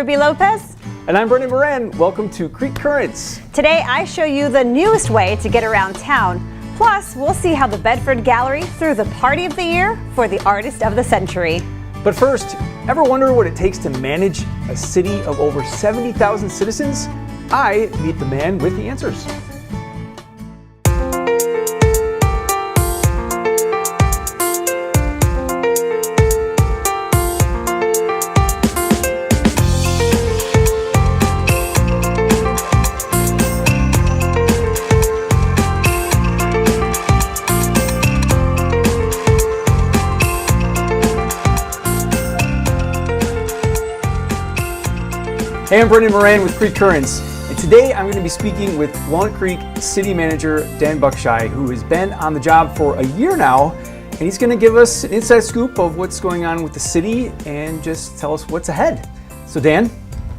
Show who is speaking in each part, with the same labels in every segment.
Speaker 1: Ruby Lopez.
Speaker 2: And I'm Brendan Moran. Welcome to Creek Currents.
Speaker 1: Today I show you the newest way to get around town. Plus, we'll see how the Bedford Gallery threw the party of the year for the artist of the century.
Speaker 2: But first, ever wonder what it takes to manage a city of over 70,000 citizens? I meet the man with the answers. Hey, I'm Brendan Moran with Creek Currents, and today I'm going to be speaking with Walnut Creek City Manager Dan Buckshi, who has been on the job for a year now, and he's going to give us an inside scoop of what's going on with the city and just tell us what's ahead. So Dan,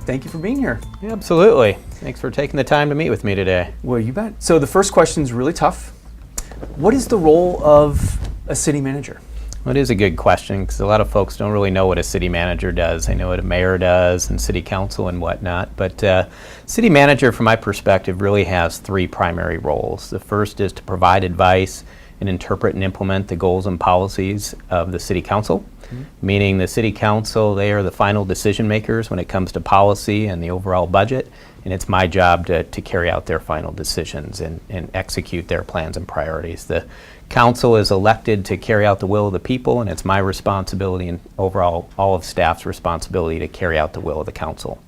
Speaker 2: thank you for being here.
Speaker 3: Yeah, absolutely. Thanks for taking the time to meet with me today.
Speaker 2: Well, you bet. So the first question is really tough. What is the role of a city manager?
Speaker 3: Well, it is a good question because a lot of folks don't really know what a city manager does. They know what a mayor does and city council and whatnot, but city manager, from my perspective, really has three primary roles. The first is to provide advice and interpret and implement the goals and policies of the city council, meaning the city council, they are the final decision makers when it comes to policy and the overall budget, and it's my job to carry out their final decisions and execute their plans and priorities. The council is elected to carry out the will of the people, and it's my responsibility and overall all of staff's responsibility to carry out the will of the council.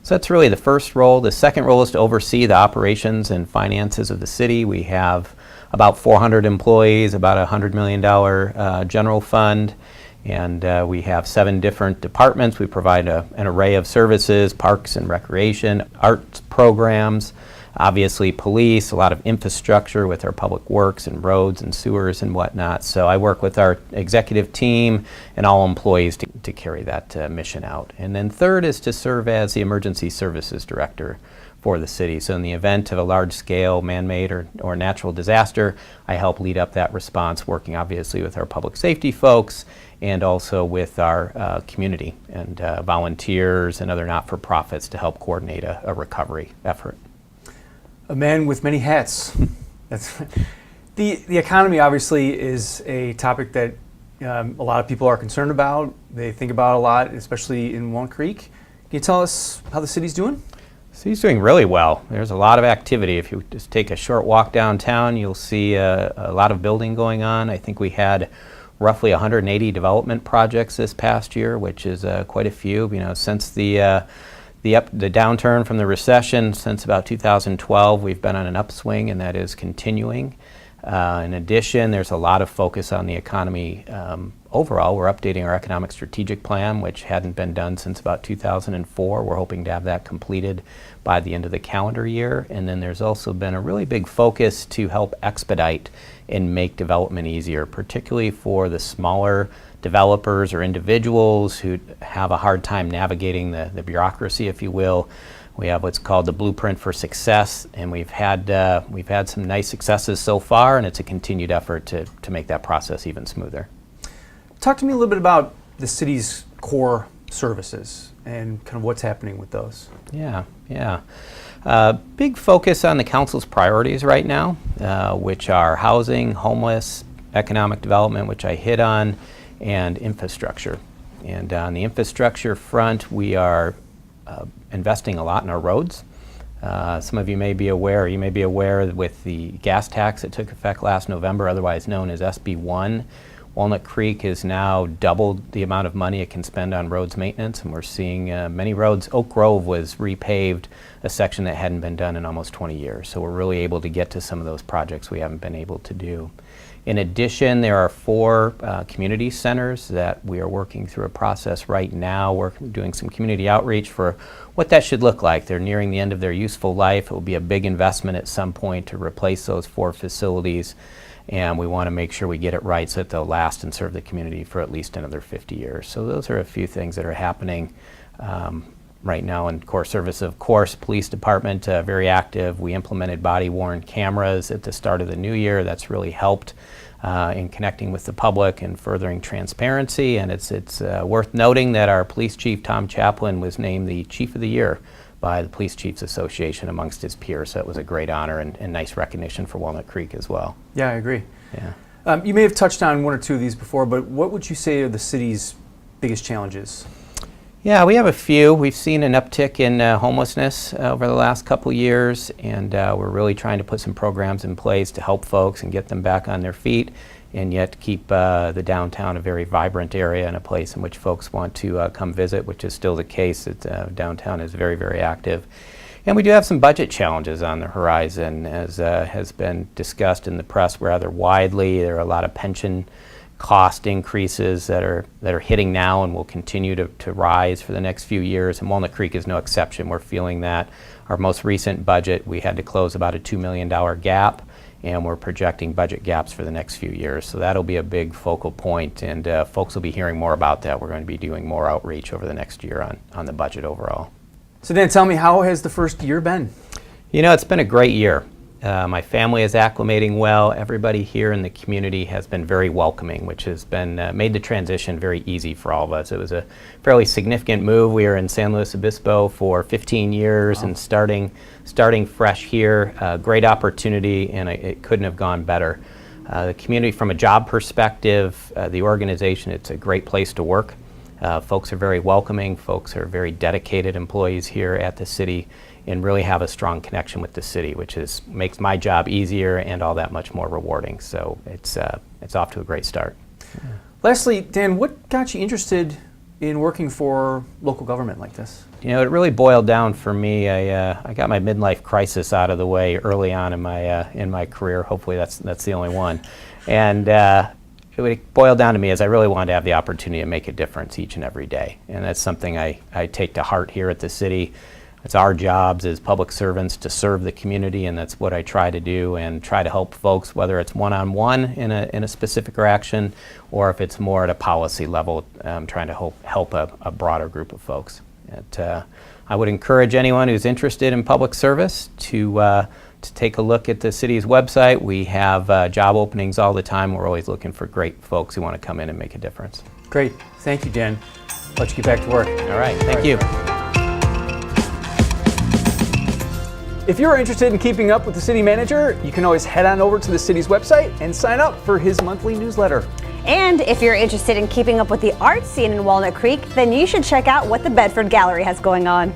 Speaker 3: So that's really the first role. The second role is to oversee the operations and finances of the city. We have about 400 employees, about a $100 million general fund, and we have 7 different departments. We provide an array of services: parks and recreation, arts programs, obviously police, a lot of infrastructure with our public works and roads and sewers and whatnot. So I work with our executive team and all employees to carry that mission out. And then third is to serve as the emergency services director for the city. So in the event of a large-scale man-made or natural disaster, I help lead up that response, working obviously with our public safety folks and also with our community and volunteers and other not-for-profits to help coordinate a recovery effort.
Speaker 2: A man with many hats. That's the economy obviously is a topic that a lot of people are concerned about. They think about a lot, especially in Walnut Creek. Can you tell us how the city's doing?
Speaker 3: The city's doing really well. There's a lot of activity. If you just take a short walk downtown, you'll see a lot of building going on. I think we had roughly 180 development projects this past year, which is quite a few. You know, since the downturn from the recession, since about 2012, we've been on an upswing, and that is continuing. In addition, there's a lot of focus on the economy overall. We're updating our economic strategic plan, which hadn't been done since about 2004. We're hoping to have that completed by the end of the calendar year. And then there's also been a really big focus to help expedite and make development easier, particularly for the smaller developers or individuals who have a hard time navigating the bureaucracy, if you will. We have what's called the Blueprint for Success, and we've had some nice successes so far, and it's a continued effort to make that process even smoother.
Speaker 2: Talk to me a little bit about the city's core services and kind of what's happening with those.
Speaker 3: Yeah. Big focus on the council's priorities right now, which are housing, homeless, economic development, which I hit on, and infrastructure. And on the infrastructure front, we are investing a lot in our roads. Some of you may be aware, with the gas tax that took effect last November, otherwise known as SB 1, Walnut Creek has now doubled the amount of money it can spend on roads maintenance, and we're seeing many roads. Oak Grove was repaved, a section that hadn't been done in almost 20 years. So we're really able to get to some of those projects we haven't been able to do. In addition, there are 4 community centers that we are working through a process right now. We're doing some community outreach for what that should look like. They're nearing the end of their useful life. It will be a big investment at some point to replace those 4 facilities, and we want to make sure we get it right so that they'll last and serve the community for at least another 50 years. So those are a few things that are happening right now in core service. Of course, police department, very active. We implemented body-worn cameras at the start of the new year. That's really helped in connecting with the public and furthering transparency. And it's worth noting that our police chief, Tom Chaplin, was named the Chief of the Year by the Police Chiefs Association amongst his peers. So it was a great honor and nice recognition for Walnut Creek as well.
Speaker 2: Yeah, I agree.
Speaker 3: Yeah.
Speaker 2: You may have touched on one or two of these before, but what would you say are the city's biggest challenges?
Speaker 3: Yeah, we have a few. We've seen an uptick in homelessness over the last couple years, and we're really trying to put some programs in place to help folks and get them back on their feet, and yet keep the downtown a very vibrant area and a place in which folks want to come visit, which is still the case. Downtown is very, very active. And we do have some budget challenges on the horizon, as has been discussed in the press rather widely. There are a lot of pension cost increases that are hitting now and will continue to rise for the next few years, and Walnut Creek is no exception. We're feeling that. Our most recent budget, we had to close about a $2 million gap, and we're projecting budget gaps for the next few years. So that'll be a big focal point, and folks will be hearing more about that. We're going to be doing more outreach over the next year on the budget overall.
Speaker 2: So Dan, tell me, how has the first year been?
Speaker 3: You know, it's been a great year. My family is acclimating well. Everybody here in the community has been very welcoming, which has been made the transition very easy for all of us. It was a fairly significant move. We were in San Luis Obispo for 15 years. Wow. And starting fresh here, great opportunity, and it couldn't have gone better. The community, from a job perspective, the organization, it's a great place to work. Folks are very welcoming. Folks are very dedicated employees here at the city, and really have a strong connection with the city, which makes my job easier and all that much more rewarding. So it's off to a great start.
Speaker 2: Yeah. Lastly, Dan, what got you interested in working for local government like this?
Speaker 3: You know, it really boiled down for me. I got my midlife crisis out of the way early on in my career. Hopefully that's the only one. And it boiled down to me as I really wanted to have the opportunity to make a difference each and every day. And that's something I take to heart here at the city. It's our jobs as public servants to serve the community, and that's what I try to do, and try to help folks, whether it's one-on-one in a specific action, or if it's more at a policy level, trying to help a broader group of folks. I would encourage anyone who's interested in public service to take a look at the city's website. We have job openings all the time. We're always looking for great folks who want to come in and make a difference.
Speaker 2: Great. Thank you, Dan. Let's get back to work.
Speaker 3: All right. Thank you.
Speaker 2: If you're interested in keeping up with the city manager, you can always head on over to the city's website and sign up for his monthly newsletter.
Speaker 1: And if you're interested in keeping up with the art scene in Walnut Creek, then you should check out what the Bedford Gallery has going on.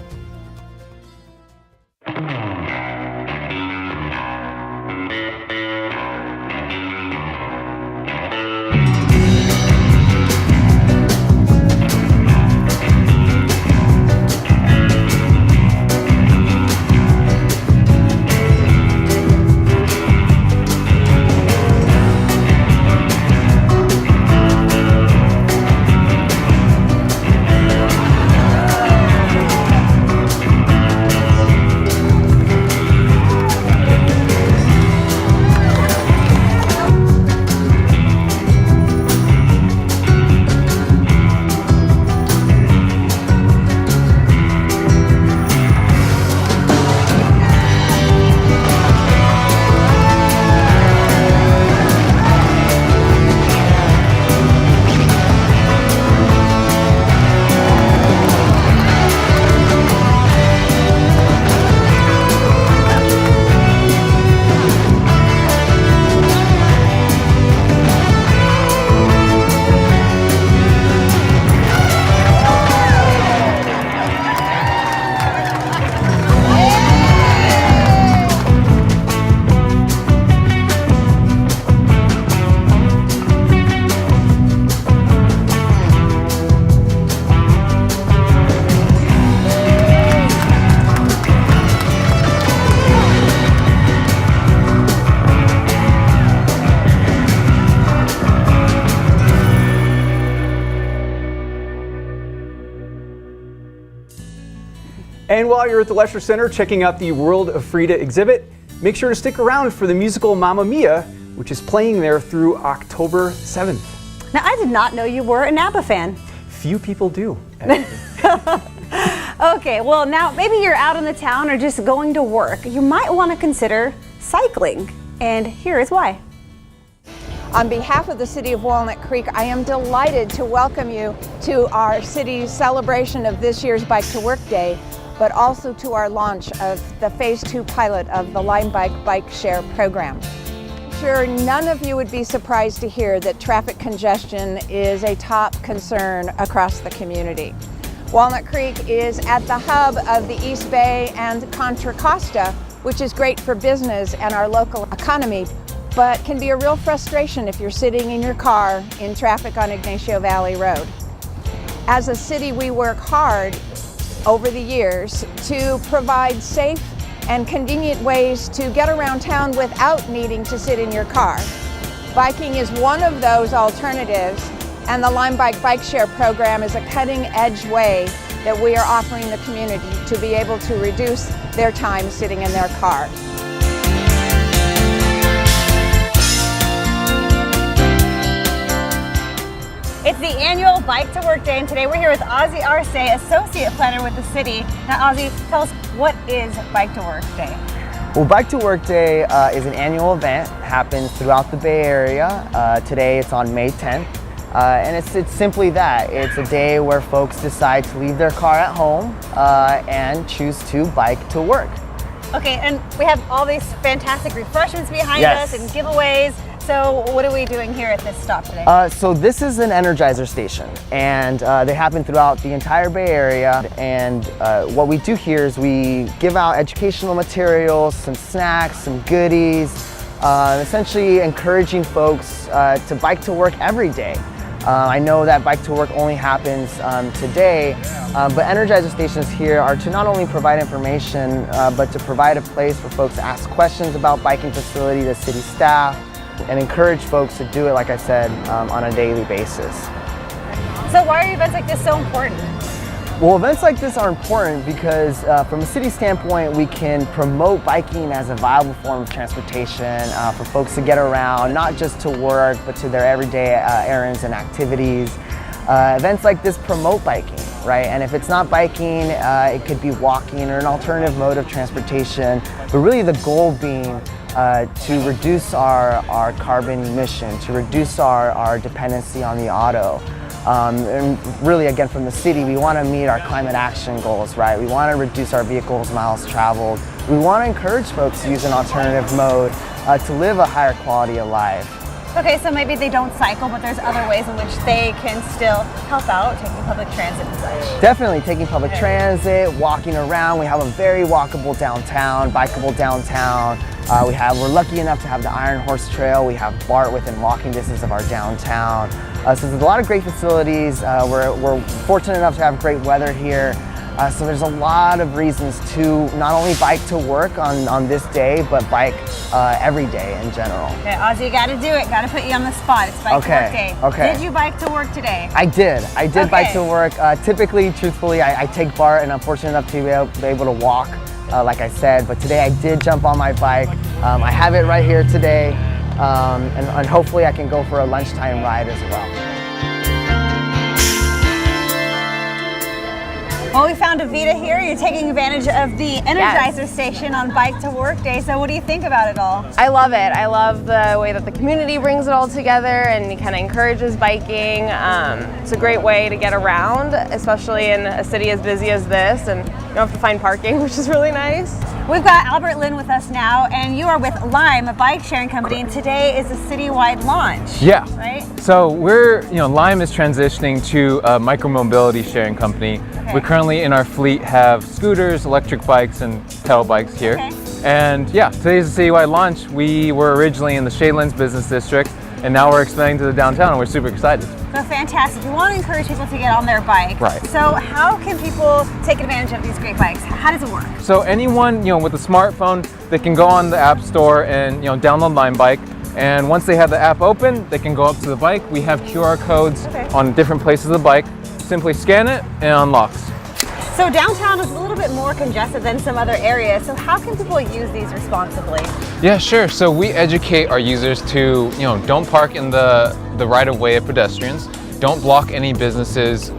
Speaker 2: And while you're at the Lesher Center checking out the World of Frida exhibit, make sure to stick around for the musical Mamma Mia, which is playing there through October 7th.
Speaker 1: Now, I did not know you were an ABBA fan.
Speaker 2: Few people do.
Speaker 1: Okay, well now maybe you're out in the town or just going to work. You might want to consider cycling, and here is why.
Speaker 4: On behalf of the City of Walnut Creek, I am delighted to welcome you to our city's celebration of this year's Bike to Work Day, but also to our launch of the Phase 2 pilot of the Lime Bike Bike Share program. I'm sure none of you would be surprised to hear that traffic congestion is a top concern across the community. Walnut Creek is at the hub of the East Bay and Contra Costa, which is great for business and our local economy, but can be a real frustration if you're sitting in your car in traffic on Ignacio Valley Road. As a city, we work hard over the years to provide safe and convenient ways to get around town without needing to sit in your car. Biking is one of those alternatives, and the Lime Bike Bike Share program is a cutting-edge way that we are offering the community to be able to reduce their time sitting in their car.
Speaker 1: It's the annual Bike to Work Day, and today we're here with Ozzy Arce, Associate Planner with the city. Now, Ozzy, tell us, what is Bike to Work Day?
Speaker 5: Well, Bike to Work Day is an annual event. It happens throughout the Bay Area. Today it's on May 10th. And it's simply that. It's a day where folks decide to leave their car at home and choose to bike to work.
Speaker 1: Okay, and we have all these fantastic refreshments behind
Speaker 5: Yes.
Speaker 1: us and giveaways. So what are we doing here at this stop today?
Speaker 5: So this is an Energizer station, and they happen throughout the entire Bay Area. And what we do here is we give out educational materials, some snacks, some goodies, essentially encouraging folks to bike to work every day. I know that Bike to Work only happens today, but Energizer stations here are to not only provide information, but to provide a place for folks to ask questions about biking facility to city staff, and encourage folks to do it, like I said, on a daily basis.
Speaker 1: So why are events like this so important?
Speaker 5: Well, events like this are important because from a city standpoint, we can promote biking as a viable form of transportation for folks to get around, not just to work, but to their everyday errands and activities. Events like this promote biking, right? And if it's not biking, it could be walking or an alternative mode of transportation, but really the goal being to reduce our carbon emission, to reduce our dependency on the auto. And really, again, from the city, we want to meet our climate action goals, right? We want to reduce our vehicles miles traveled. We want to encourage folks to use an alternative mode to live a higher quality of life.
Speaker 1: Okay, so maybe they don't cycle, but there's other ways in which they can still help out, taking public transit and such.
Speaker 5: Definitely taking public transit, walking around. We have a very walkable downtown, bikeable downtown. We're lucky enough to have the Iron Horse Trail. We have BART within walking distance of our downtown. So there's a lot of great facilities. We're fortunate enough to have great weather here. So there's a lot of reasons to not only bike to work on this day, but bike every day in general.
Speaker 1: Okay, Ozzy, you gotta do it. Gotta put you on the spot. It's Bike to Work Day.
Speaker 5: Okay.
Speaker 1: Did you bike to work today?
Speaker 5: I did
Speaker 1: Okay.
Speaker 5: bike to work. Typically, truthfully, I take BART, and I'm fortunate enough to be able to walk, like I said. But today I did jump on my bike. I have it right here today, and hopefully I can go for a lunchtime ride as well.
Speaker 1: Well, we found Avita here. You're taking advantage of the Energizer station on Bike to Work Day. So what do you think about it all?
Speaker 6: I love it. I love the way that the community brings it all together and kind of encourages biking. It's a great way to get around, especially in a city as busy as this, and you don't have to find parking, which is really nice.
Speaker 1: We've got Albert Lynn with us now, and you are with Lime, a bike sharing company, and today is a citywide launch.
Speaker 7: Yeah.
Speaker 1: Right?
Speaker 7: So Lime is transitioning to a micromobility sharing company.
Speaker 1: Okay.
Speaker 7: We currently in our fleet have scooters, electric bikes, and pedal bikes here.
Speaker 1: Okay.
Speaker 7: And yeah, today's a citywide launch. We were originally in the Shadelands Business District, and now we're expanding to the downtown, and we're super excited.
Speaker 1: So fantastic. We want to encourage people to get on their bike.
Speaker 7: Right.
Speaker 1: So how can people take advantage of these great bikes? How does it work?
Speaker 7: So anyone with a smartphone, they can go on the App Store and download Lime Bike. And once they have the app open, they can go up to the bike. We have QR codes on different places of the bike. Simply scan it and it unlocks.
Speaker 1: So downtown is a little bit more congested than some other areas. So how can people use these responsibly?
Speaker 7: Yeah, sure. So we educate our users to, don't park in the right-of-way of pedestrians, don't block any businesses,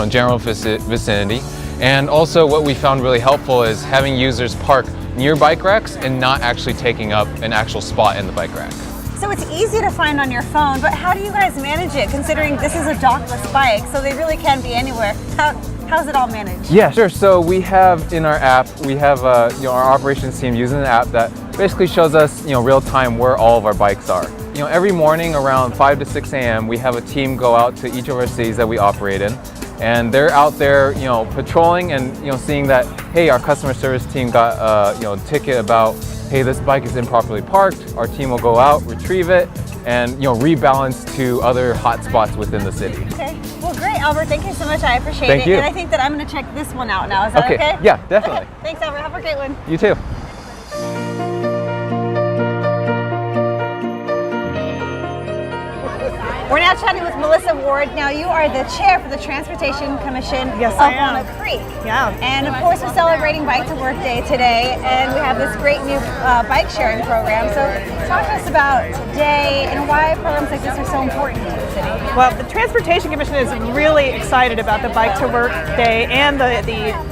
Speaker 7: general vicinity. And also what we found really helpful is having users park near bike racks and not actually taking up an actual spot in the bike rack.
Speaker 1: So it's easy to find on your phone, but how do you guys manage it, considering this is a dockless bike, so they really can be anywhere? How's it all managed?
Speaker 7: Yeah, sure. So we have in our app, we have our operations team using an app that basically shows us real time where all of our bikes are. Every morning around 5 to 6 a.m. we have a team go out to each of our cities that we operate in, and they're out there patrolling and seeing that, hey, our customer service team got a ticket about, hey, this bike is improperly parked. Our team will go out, retrieve it, and rebalance to other hot spots within the city.
Speaker 1: Okay. Well, great, Albert. Thank you so much. I appreciate it.
Speaker 7: Thank you.
Speaker 1: And I think that I'm going to check this one out now. Is that okay?
Speaker 7: Yeah, definitely.
Speaker 1: Thanks, Albert. Have a great one.
Speaker 7: You too.
Speaker 1: We're now chatting with Melissa Ward. Now, you are the chair for the Transportation Commission of Walnut Creek.
Speaker 8: Yeah.
Speaker 1: And of course, we're celebrating Bike to Work Day today, and we have this great new bike sharing program. So talk to us about today and why programs like this are so important to the city.
Speaker 8: Well, the Transportation Commission is really excited about the Bike to Work Day and the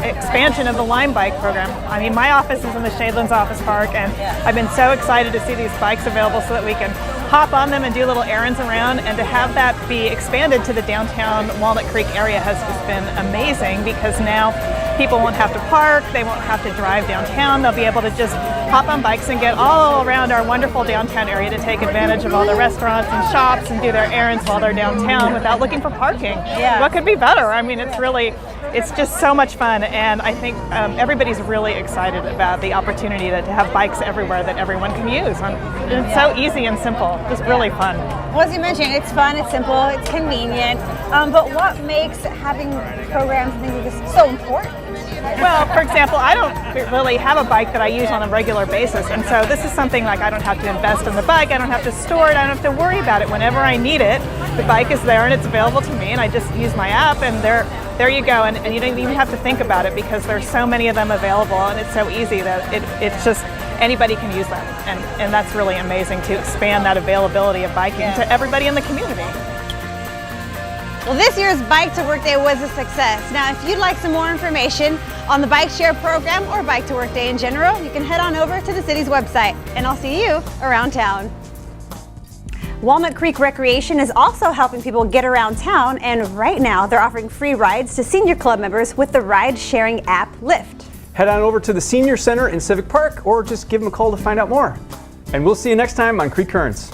Speaker 8: expansion of the Lime Bike program. I mean, my office is in the Shadelands Office Park, and I've been so excited to see these bikes available so that we can hop on them and do little errands around, and to have that be expanded to the downtown Walnut Creek area has just been amazing, because now people won't have to park, they won't have to drive downtown, they'll be able to just hop on bikes and get all around our wonderful downtown area to take advantage of all the restaurants and shops and do their errands while they're downtown without looking for parking.
Speaker 1: Yeah.
Speaker 8: What could be better? I mean, it's just so much fun, and I think everybody's really excited about the opportunity to have bikes everywhere that everyone can use. And it's so easy and simple, just really fun.
Speaker 1: Well, as you mentioned, it's fun, it's simple, it's convenient, but what makes having programs and things like this so important?
Speaker 8: Well, for example, I don't really have a bike that I use on a regular basis, and so this is something like I don't have to invest in the bike, I don't have to store it, I don't have to worry about it. Whenever I need it, the bike is there and it's available to me, and I just use my app, and there you go, and you don't even have to think about it, because there's so many of them available, and it's so easy that it's just anybody can use them, and that's really amazing to expand that availability of biking to everybody in the community.
Speaker 1: Well, this year's Bike to Work Day was a success. Now, if you'd like some more information on the Bike Share program or Bike to Work Day in general, you can head on over to the city's website, and I'll see you around town. Walnut Creek Recreation is also helping people get around town, and right now they're offering free rides to senior club members with the ride-sharing app Lyft.
Speaker 2: Head on over to the Senior Center in Civic Park, or just give them a call to find out more. And we'll see you next time on Creek Currents.